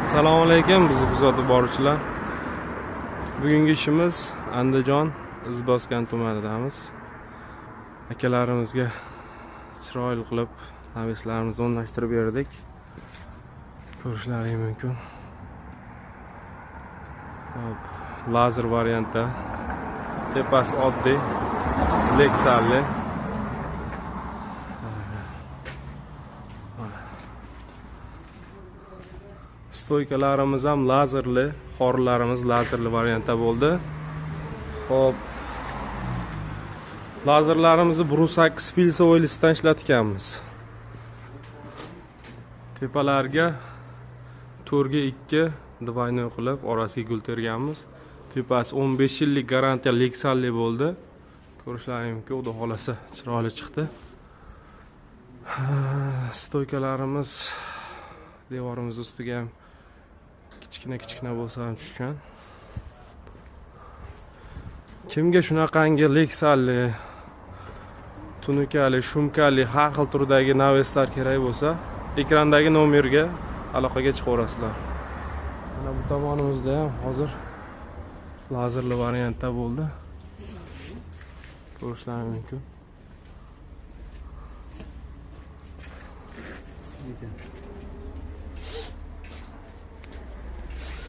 Assalomu alaykum, bizni kuzatib boruvchilar. Bugungi ishimiz Andijon Izboskan tumanidamiz. Akalarimizga chiroyli qilib navislarimizni o'rnashtirib berdik. Ko'rishlaringiz mumkin. Lazer variantda. Tepasi oddiy, leksalli. Stoykalarimiz ham lazerli, xorlarimiz lazerli variantda bo'ldi. Xo'p. Lazerlarimizni Brusak Spilsa oilisdan ishlatganmiz. Tepalarga 4 ga 2 двойной qilib orasiga gul terganmiz. Tepasi 15 yillik garantiya leksalli bo'ldi. Ko'rishlaringiz mumkin, xudo xolasa chiroyli chiqdi. Stoykalarimiz devorimiz ustiga ham kichkina bo'lsa ham tushgan. Kimga shunaqangi leksalli, tunikali, shumkali, har xil turdagi naveslar kerak bo'lsa, ekrandagi nomerga aloqaga chiqaverasizlar. Mana bu tomonimizda ham hozir lazerli variantda bo'ldi. Ko'rishlaringiz mumkin.